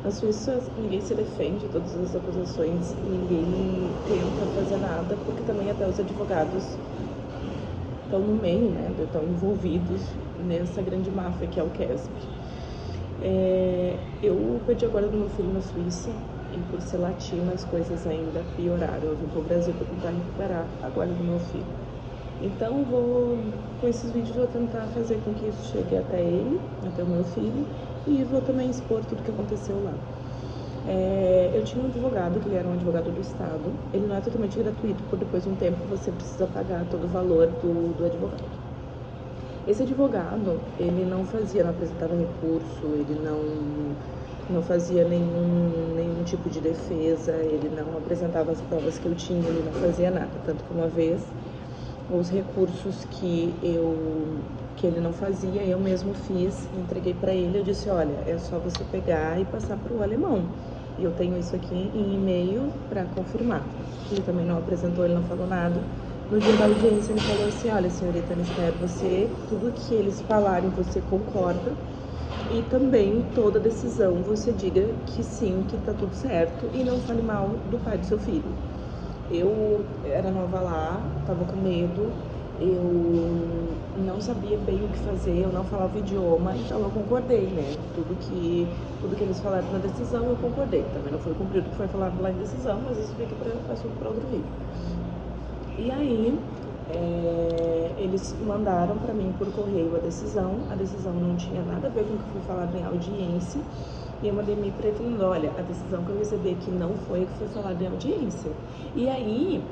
Na Suíça, ninguém se defende de todas as acusações, ninguém tenta fazer nada, porque também até os advogados estão no meio, né, estão envolvidos nessa grande máfia que é o CASP. Eu perdi a guarda do meu filho na Suíça e por ser latina as coisas ainda pioraram. Eu vim para o Brasil para tentar recuperar a guarda do meu filho. Então com esses vídeos vou tentar fazer com que isso chegue até ele, até o meu filho, e vou também expor tudo que aconteceu lá. Eu tinha um advogado, que ele era um advogado do Estado. Ele não é totalmente gratuito, por depois de um tempo você precisa pagar todo o valor do advogado. Esse advogado, ele não apresentava recurso, ele não fazia nenhum tipo de defesa, ele não apresentava as provas que eu tinha, ele não fazia nada. Tanto que uma vez, os recursos que ele não fazia, eu mesmo fiz, entreguei para ele. Eu disse, olha, é só você pegar e passar para o alemão. E eu tenho isso aqui em e-mail para confirmar. Ele também não apresentou, ele não falou nada. No dia da audiência ele falou assim, olha, senhorita Anister, tudo que eles falarem você concorda, e também toda decisão você diga que sim, que tá tudo certo, e não fale mal do pai do seu filho. Eu era nova lá, tava com medo, eu não sabia bem o que fazer, eu não falava o idioma, então eu concordei, né? Tudo que eles falaram na decisão eu concordei. Também não foi cumprido o que foi falado lá em decisão, mas isso fica para assunto para outro vídeo. E aí, eles mandaram para mim por correio a decisão não tinha nada a ver com o que foi falado em audiência, e eu mandei e-mail para ele falando, olha, a decisão que eu recebi aqui não foi o que foi falado em audiência. E aí,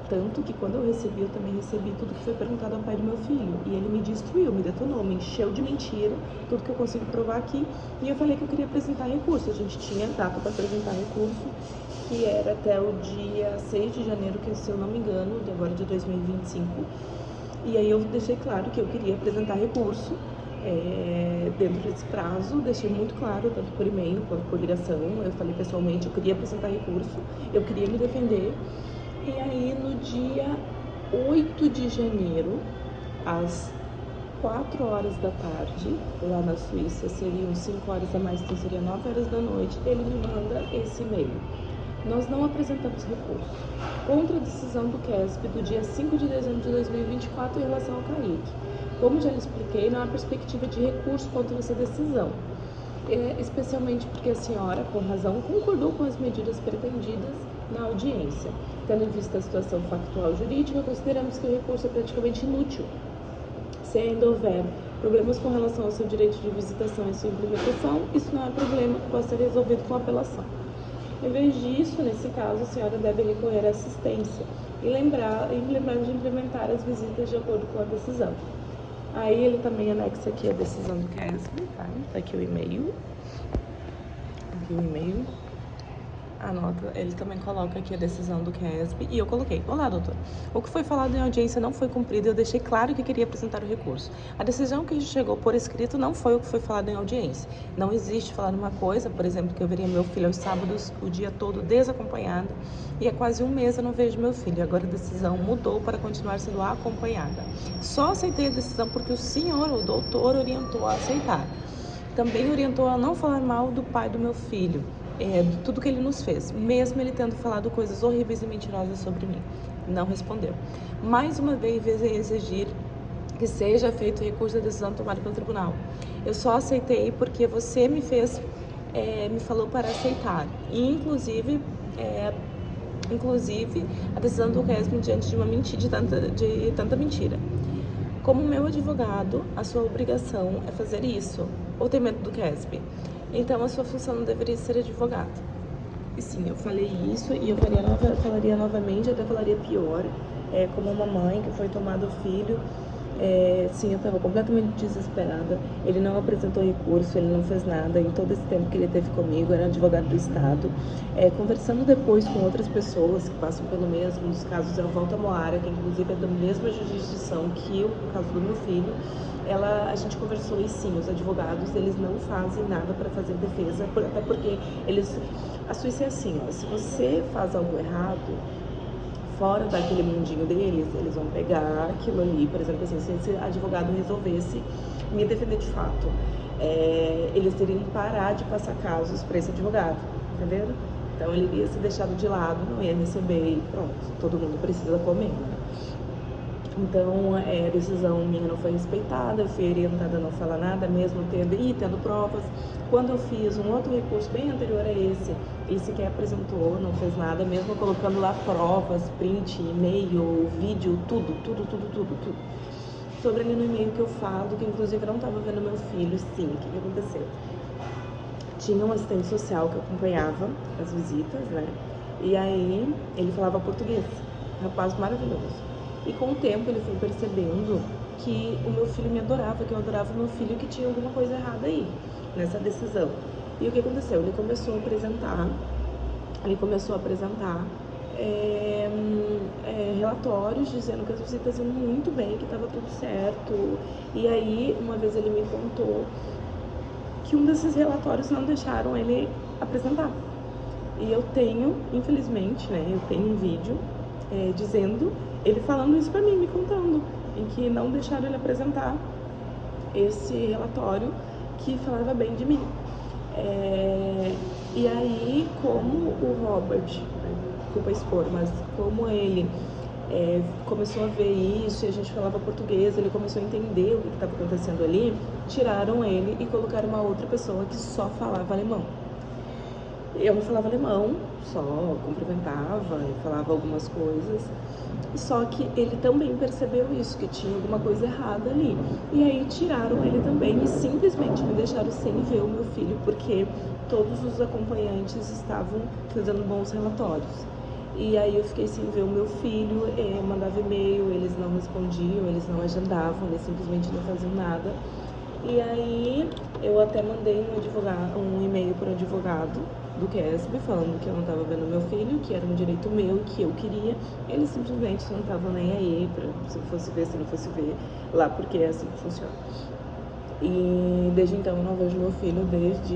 tanto que quando eu também recebi tudo que foi perguntado ao pai do meu filho, e ele me destruiu, me detonou, me encheu de mentira, tudo que eu consigo provar aqui, e eu falei que eu queria apresentar recurso. A gente tinha data para apresentar recurso, que era até o dia 6 de janeiro, que se eu não me engano, de agora de 2025. E aí eu deixei claro que eu queria apresentar recurso dentro desse prazo, deixei muito claro, tanto por e-mail quanto por ligação. Eu falei pessoalmente, eu queria apresentar recurso, eu queria me defender. E aí no dia 8 de janeiro, às 4 horas da tarde, lá na Suíça, seriam 5 horas a mais, então seria 9 horas da noite, ele me manda esse e-mail. Nós não apresentamos recurso contra a decisão do CASP do dia 5 de dezembro de 2024 em relação ao Kaique. Como já lhe expliquei, não há perspectiva de recurso contra essa decisão, especialmente porque a senhora, com razão, concordou com as medidas pretendidas na audiência. Tendo em vista a situação factual jurídica, consideramos que o recurso é praticamente inútil. Se ainda houver problemas com relação ao seu direito de visitação e sua implementação, isso não é problema que possa ser resolvido com apelação. Em vez disso, nesse caso, a senhora deve recorrer à assistência e lembrar de implementar as visitas de acordo com a decisão. Aí ele também anexa aqui a decisão do CASB, tá? Tá aqui o e-mail. Aqui o e-mail. Anota, ele também coloca aqui a decisão do CASB e eu coloquei, olá doutor, o que foi falado em audiência não foi cumprido e eu deixei claro que queria apresentar o recurso. A decisão que chegou por escrito não foi o que foi falado em audiência. Não existe falar uma coisa, por exemplo, que eu veria meu filho aos sábados o dia todo desacompanhada, e há quase um mês eu não vejo meu filho. Agora a decisão mudou para continuar sendo acompanhada. Só aceitei a decisão porque o senhor, o doutor, orientou a aceitar. Também orientou a não falar mal do pai do meu filho. Tudo que ele nos fez, mesmo ele tendo falado coisas horríveis e mentirosas sobre mim. Não respondeu. Mais uma vez exigir que seja feito recurso da decisão tomada pelo tribunal. Eu só aceitei porque você me fez, me falou para aceitar. E, inclusive, a decisão do CASP diante de uma mentira, de tanta mentira. Como meu advogado, a sua obrigação é fazer isso, ou tem medo do CASP? Então a sua função não deveria ser advogado. E sim, eu falei isso e eu falaria novamente, até falaria pior, como uma mãe que foi tomada o filho. Sim, eu estava completamente desesperada. Ele não apresentou recurso, ele não fez nada em todo esse tempo que ele teve comigo. Era advogado do Estado. Conversando depois com outras pessoas que passam pelo mesmo, nos casos da Volta Moara, que inclusive é da mesma jurisdição que o caso do meu filho, a gente conversou e sim, os advogados, eles não fazem nada para fazer defesa, até porque a Suíça é assim, ó, se você faz algo errado, fora daquele mundinho deles, eles vão pegar aquilo ali, por exemplo, assim, se esse advogado resolvesse me defender de fato, eles teriam que parar de passar casos para esse advogado, entenderam? Então ele ia ser deixado de lado, não ia receber e pronto, todo mundo precisa comer, né? Então a decisão minha não foi respeitada, eu fui orientada a não falar nada, mesmo tendo provas. Quando eu fiz um outro recurso bem anterior a esse, ele sequer apresentou, não fez nada, mesmo colocando lá provas, print, e-mail, vídeo, tudo. Sobre ali no e-mail que eu falo, que inclusive eu não estava vendo meu filho, sim, o que aconteceu? Tinha um assistente social que acompanhava as visitas, né? E aí ele falava português, rapaz maravilhoso. E com o tempo ele foi percebendo que o meu filho me adorava, que eu adorava o meu filho, que tinha alguma coisa errada aí, nessa decisão. E o que aconteceu? Ele começou a apresentar relatórios dizendo que as visitas iam muito bem, que estava tudo certo. E aí, uma vez ele me contou que um desses relatórios não deixaram ele apresentar. E eu tenho, infelizmente, né, eu tenho um vídeo dizendo, ele falando isso pra mim, me contando, em que não deixaram ele apresentar esse relatório que falava bem de mim. E aí, como o Robert, desculpa expor, mas como ele começou a ver isso e a gente falava português, ele começou a entender o que estava acontecendo ali, tiraram ele e colocaram uma outra pessoa que só falava alemão. Eu não falava alemão, só cumprimentava e falava algumas coisas, só que ele também percebeu isso, que tinha alguma coisa errada ali. E aí tiraram ele também e simplesmente me deixaram sem ver o meu filho, porque todos os acompanhantes estavam fazendo bons relatórios. E aí eu fiquei sem ver o meu filho, mandava e-mail, eles não respondiam, eles não agendavam, eles simplesmente não faziam nada. E aí eu até mandei um e-mail para o advogado do QESB falando que eu não estava vendo meu filho, que era um direito meu, que eu queria. Eles simplesmente não estavam nem aí para se fosse ver, se não fosse ver lá, porque é assim que funciona. E desde então eu não vejo meu filho desde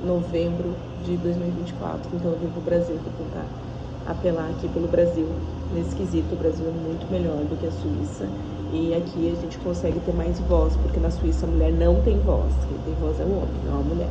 novembro de 2024, então eu vim pro Brasil para tentar apelar aqui pelo Brasil. Nesse quesito, o Brasil é muito melhor do que a Suíça. E aqui a gente consegue ter mais voz, porque na Suíça a mulher não tem voz. Quem tem voz é o homem, não a mulher.